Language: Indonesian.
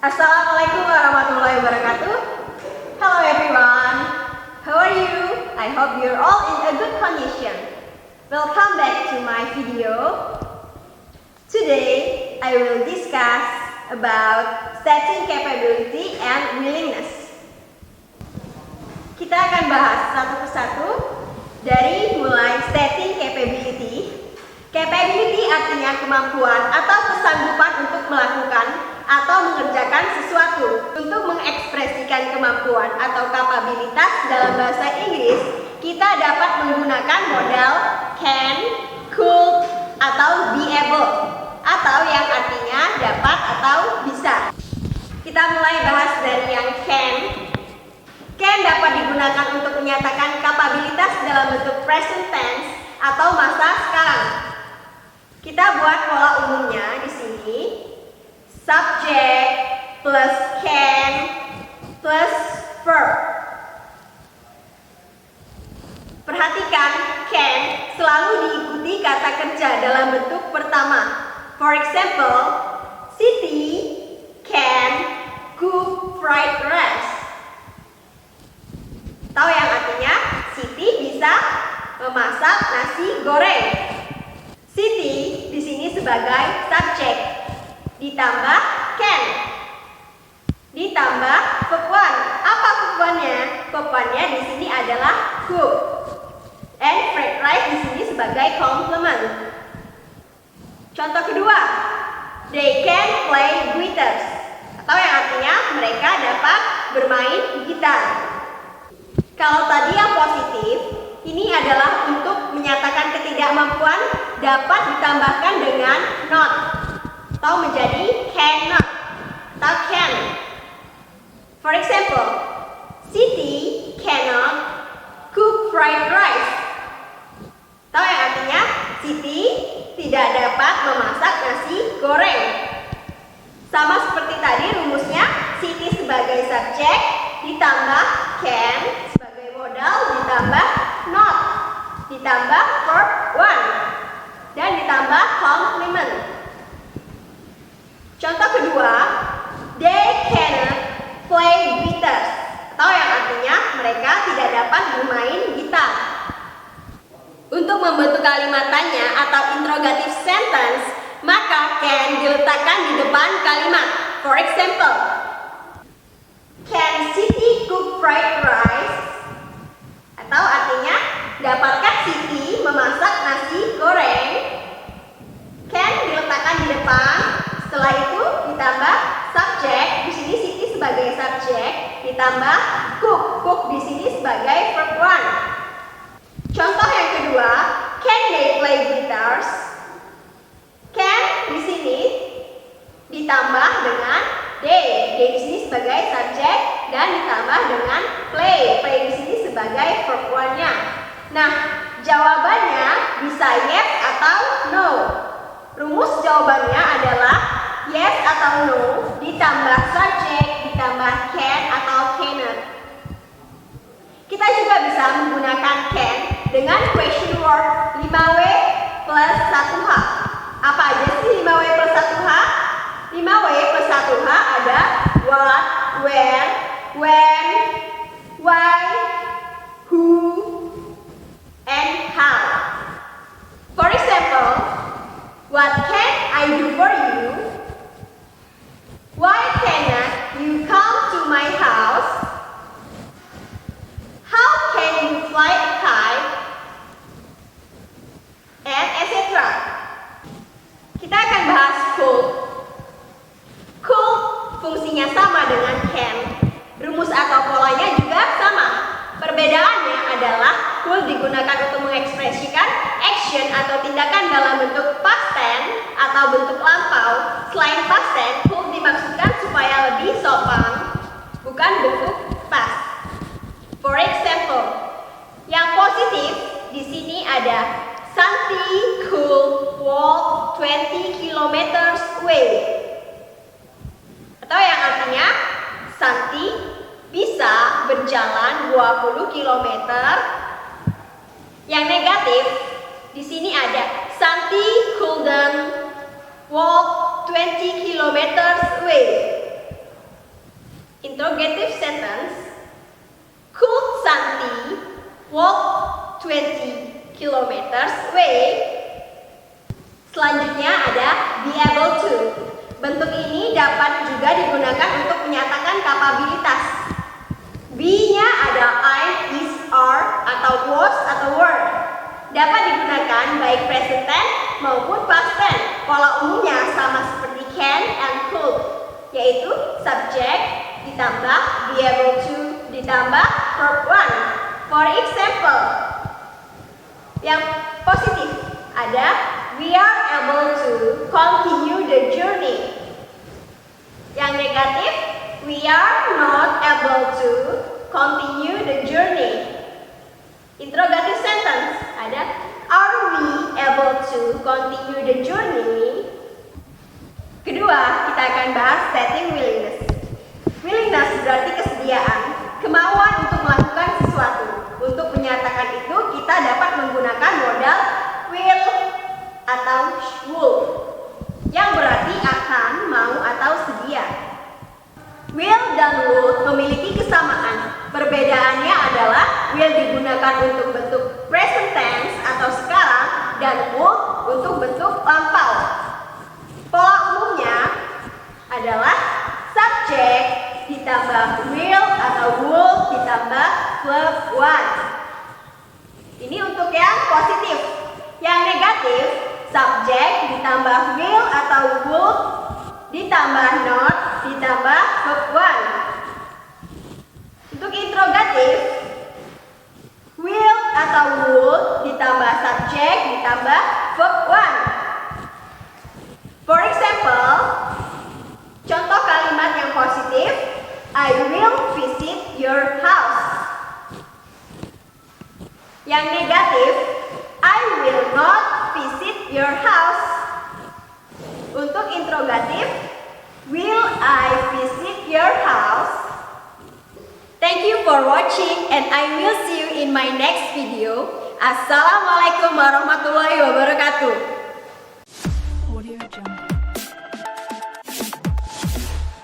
Assalamualaikum warahmatullahi wabarakatuh. Hello everyone. How are you? I hope you're all in a good condition. Welcome back to my video. Today I will discuss about setting capability and willingness. Kita akan bahas satu persatu dari mulai setting capability. Capability artinya kemampuan atau kesanggupan untuk melakukan atau mengerjakan sesuatu. Untuk mengekspresikan kemampuan atau kapabilitas dalam bahasa Inggris, kita dapat menggunakan modal can, could, atau be able, atau yang artinya dapat atau bisa. Kita mulai bahas dari yang can. Can dapat digunakan untuk menyatakan kapabilitas dalam bentuk present tense atau masa sekarang. Kita buat pola umumnya di sini. Subject plus can plus verb. Perhatikan, can selalu diikuti kata kerja dalam bentuk pertama. For example, Siti can cook fried rice. Tahu yang artinya Siti bisa memasak nasi goreng. Siti di sini sebagai subject. Ditambah can, ditambah verb one. Apa verb one-nya? Verb one-nya di sini adalah cook. And fried rice di sini sebagai complement. Contoh kedua, they can play guitars, atau yang artinya mereka dapat bermain gitar. Kalau tadi yang positif, ini adalah untuk menyatakan ketidakmampuan dapat ditambahkan dengan not, atau menjadi cannot atau can. For example, Siti cannot cook fried rice. Tahu yang artinya Siti tidak dapat memasak nasi goreng. Sama seperti tadi rumusnya, Siti sebagai subjek ditambah can sebagai modal ditambah not ditambah verb one dan ditambah complement. Contoh kedua, they cannot play guitars, atau yang artinya mereka tidak dapat bermain gitar. Untuk membentuk kalimat tanya atau interrogative sentence, maka can diletakkan di depan kalimat. For example, can Siti cook fried rice? Atau artinya, dapatkah Siti memasak nasi goreng? Can diletakkan di depan. Setelah itu ditambah subjek, di sini Siti sebagai subjek, ditambah cook, cook di sini sebagai verb one. Contoh yang kedua, can they play guitars? Can di sini ditambah dengan they di sini sebagai subjek dan ditambah dengan play, play di sini sebagai verb one-nya. Nah, jawabannya bisa yes atau no. Rumus jawabannya adalah yes atau no ditambah subjek ditambah can atau cannot. Kita juga bisa menggunakan can dengan question word 5W plus 1H. Apa aja sih 5W plus 1H? 5W plus 1H ada what, where, when, why, who, and how. For example, what can I do for you? Why cannot you come to my house? How can you fly a kite? And etc. Kita akan bahas could. Could fungsinya sama dengan can. Rumus atau polanya juga sama. Perbedaannya adalah could digunakan untuk mengekspresikan action atau tindakan dalam bentuk past tense atau bentuk lampau. Selain past tense, could dimaksudkan supaya lebih sopan, bukan bentuk past. For example, yang positif di sini ada Santi could walk 20 kilometers away. Atau yang artinya Santi bisa berjalan 20 km. Yang negatif di sini ada Santi couldn't walk 20 kilometers away. Interrogative sentence. Could Santi walk 20 kilometers away? Selanjutnya ada be able to. Bentuk ini dapat juga digunakan untuk menyatakan kapabilitas. Be-nya ada I, is, are, atau was, atau were. Dapat digunakan baik present tense maupun past tense. Pola umumnya sama seperti can and could, yaitu subject ditambah be able to ditambah verb one. For example, yang positif ada we are able to continue the journey. Yang negatif, we are not able to continue the journey. Interrogative sentence ada are we able to continue the journey? Kedua, kita akan bahas stating willingness. Willingness berarti kesediaan, kemauan untuk melakukan sesuatu. Untuk menyatakan itu, kita dapat menggunakan modal will atau would, yang berarti akan, mau, atau sedia. Will dan would memiliki kesamaan. Perbedaannya adalah will digunakan untuk bentuk present tense atau sekarang, dan would untuk bentuk lampau. Pola umumnya adalah subject ditambah will atau would ditambah verb one. Ini untuk yang positif. Yang negatif, subject ditambah will atau would ditambah not ditambah verb one. Untuk interrogatif, will atau would ditambah subject ditambah verb one. For example, contoh kalimat yang positif, I will visit your house. Yang negatif, I will not visit your house. Untuk interrogatif, will I visit your house? Thank you for watching and I will see you in my next video. Assalamualaikum warahmatullahi wabarakatuh. Audio Jungle.